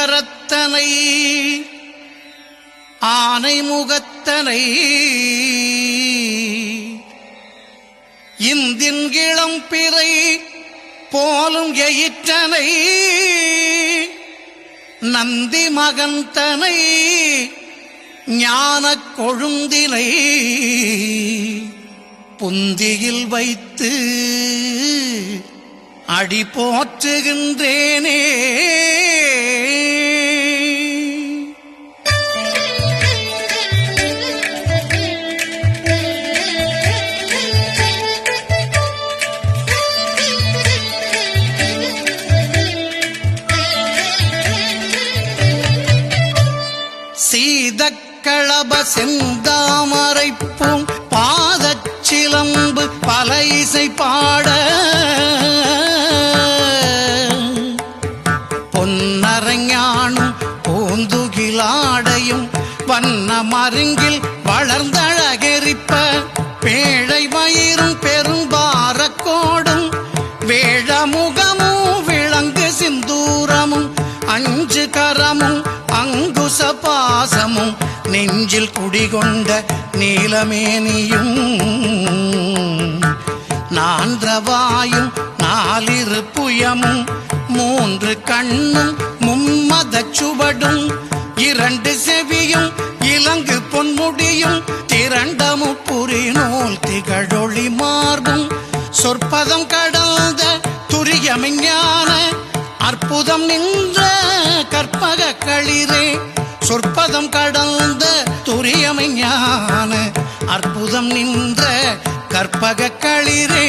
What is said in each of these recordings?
கரத்தனை ஆனை முகத்தனை இந்தின் இளம் பிறை போலும் எயிற்றனை நந்தி மகந்தனை ஞானக் கொழுந்தினை புந்தியில் வைத்து அடி போற்றுகின்றேனே. சீதக்களப செந்தாமரைப்பூம் பாதச்சிலம்பு பல இசை பாட பொன்னரஞானும் பூந்துகிலாடையும் வண்ண மருங்கில் வளர்ந்தழகெரிப்ப பேழை மயிரும் பெரும்பாரக்கோடும் வேழமுகமும் விளங்கு சிந்தூரமும் அஞ்சு கரமும் அங்குச பாசமும் நெஞ்சில் குடிகொண்ட நீலமேனியும் நான்றவாயும் நாலிரு புயமும் மூன்று கண்ணும் மும்மதச் சுவடும் இரண்டு செவியும் இலங்கு பொன்முடியும் திரண்டமு புரிநூல் திகழொளி மார்பும் சொற்பதம் கடந்த துரியமெஞ்ஞான அற்புதம் நின்ற கற்பக களிரே சொற்பதம் கடந்த துரியமெஞ்ஞான அற்புதம் நின்ற கற்பக களிரே.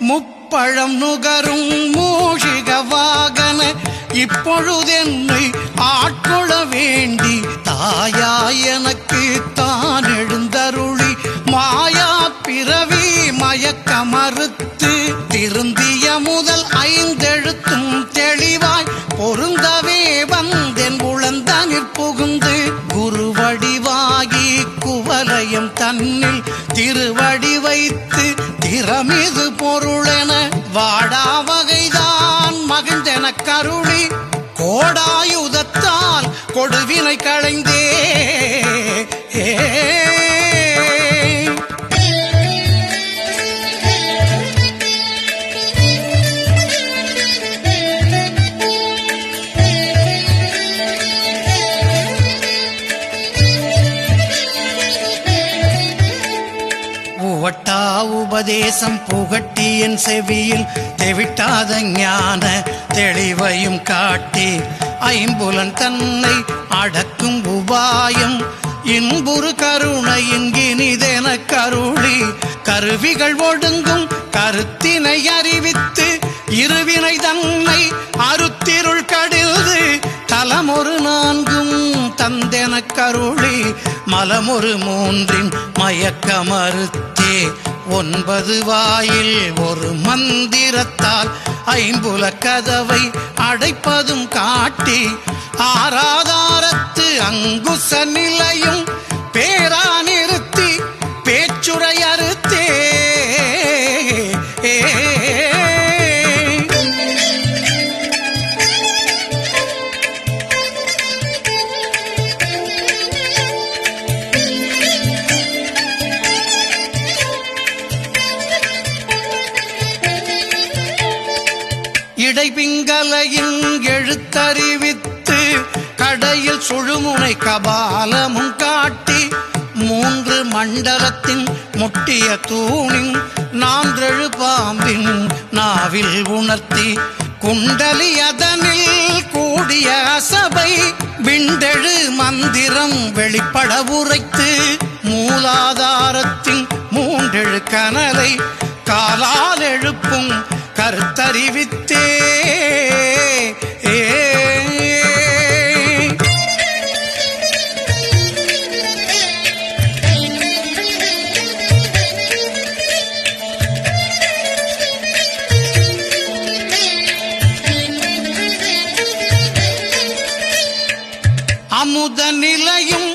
முப்பழம் நுகரும் மூஷிக வாகன இப்பொழுதென்னை ஆட்கொள்ள வேண்டி தாயாய் எனக்கு தான் எழுந்தருளி மாயா பிறவி மயக்க மறுத்து திருந்திய முதல் ஐந்தெழுத்தும் தெளிவாய் பொருந்தவே வந்தென் உளந்தனிற் புகுந்து குருவடிவாகி குவலயம் தன்னில் திருவடி வைத்து திறமிது பொருளென வாடா வகைதான் மகிழ்ந்தென கருளி கோடாயுதத்தால் கொடுவினை களைந்தே. உபதேசம் புகட்டி என் செவியில் தெவிட்டாத ஞான தெளிவையும் காட்டி ஐம்புலன் தன்னை அடக்கும் உபாயம் இன்புறு கருணை இங்கினிதென கருளி கருவிகள் ஒடுங்கும் கருத்தினை அறிவித்து இருவினை தன்னை அருத்திருள் கடில்து தலமொரு நான்கும் தந்தென கருளி மலமொரு மூன்றின் மயக்க மறுத்தே 9 வாயில் ஒரு மந்திரத்தால் ஐம்புல கதவை அடைப்பதும் காட்டி ஆராதாரத்து அங்குச நிலையும் பேரா நிறுத்தி பேச்சுரை அறுத்தே. இடைபிங்கலையின் எழுத்தறிவித்து கடையில் சுழுமுனை கபாலமும் காட்டி 3 மண்டலத்தின் முட்டிய தூணின் 4 பாம்பின் நாவில் உணர்த்தி குண்டலி அதனில் கூடிய அசபை விண்டெழு மந்திரம் வெளிப்பட உரைத்து மூலாதாரத்தின் 3 கனலை காலால் எழுப்பும் கருத்தறிவித்தே. அமுத நிலையும்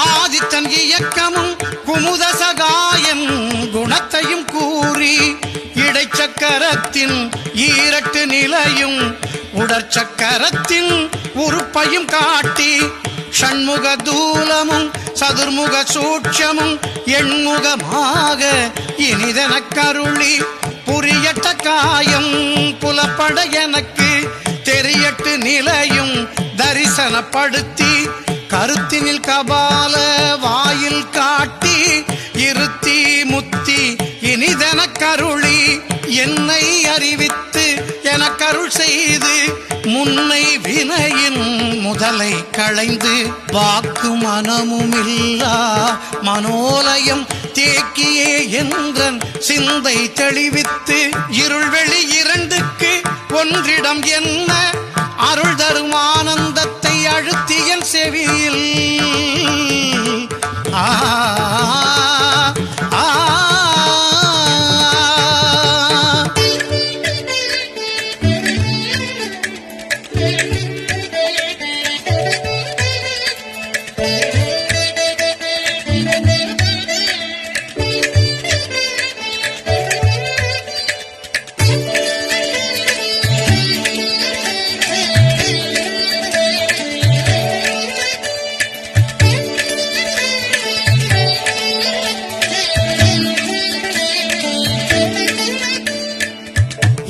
ஆதித்தன் இயக்கமும் குமுத சகாயன் குணத்தையும் கூறி இடைச்சக்கரத்தின் ஈரட்டு நிலையும் உடற்சக்கரத்தின் உறுப்பையும் காட்டி ஷண்முக தூலமும் சதுர்முக சூட்சமும் எண்முகமாக இனிதென கருளி புரியட்ட காயம் புலப்பட எனக்கு தெரியட்டு நிலையும் தரிசனப்படுத்தி கருத்தினில் கபால வாயில் காட்டி இருத்தி முத்தி இனிதென கருளி என்னை அறிவித்து எனக்கருள் செய்து முன்னை வினையின் முதலை களைந்து வாக்கு மனமுமில்லா மனோலயம் தேக்கியே என்றன் சிந்தை தெளிவித்து இருள்வெளி இரண்டுக்கு ஒன்றிடம் என்ன அருள் தரும் ஆனந்தத்தை அழுத்தியன் செவியில்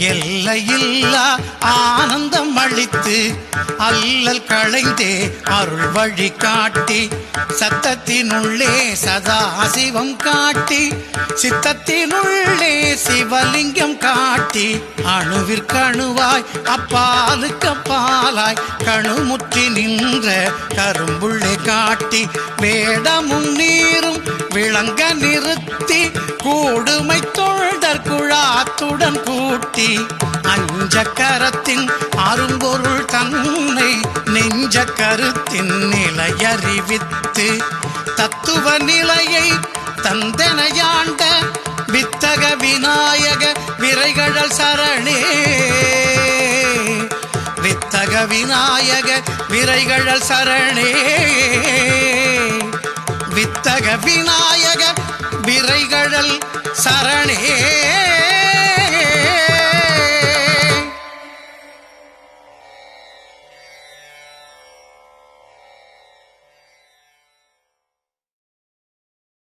எல்லையில்லா ஆனந்தம் அளித்து அல்லல் களைந்தே அருள் வழி காட்டி சத்தத்தினுள்ளே சதா சிவம் காட்டி சித்தத்தினுள்ளே சிவலிங்கம் காட்டி அணுவிற்கணுவாய் அப்பாலுக்கு அப்பாலாய் கணுமுற்றி நின்ற கரும்புள்ளே காட்டி வேடமும் நீரும் விளங்க நிறுத்தி கூடுமை தொழ்தற் குழாத்துடன் கூட்டி அஞ்சக்கரத்தின் அரும்பொருள் தன்னை நெஞ்ச கருத்தின் நிலையறிவித்து தத்துவ நிலையை தந்தனையாண்ட வித்தக விநாயக விரைகழல் சரணே வித்தக விநாயக விரைகழல் சரணே வித்தக விநாயக விரைகழல் சரணே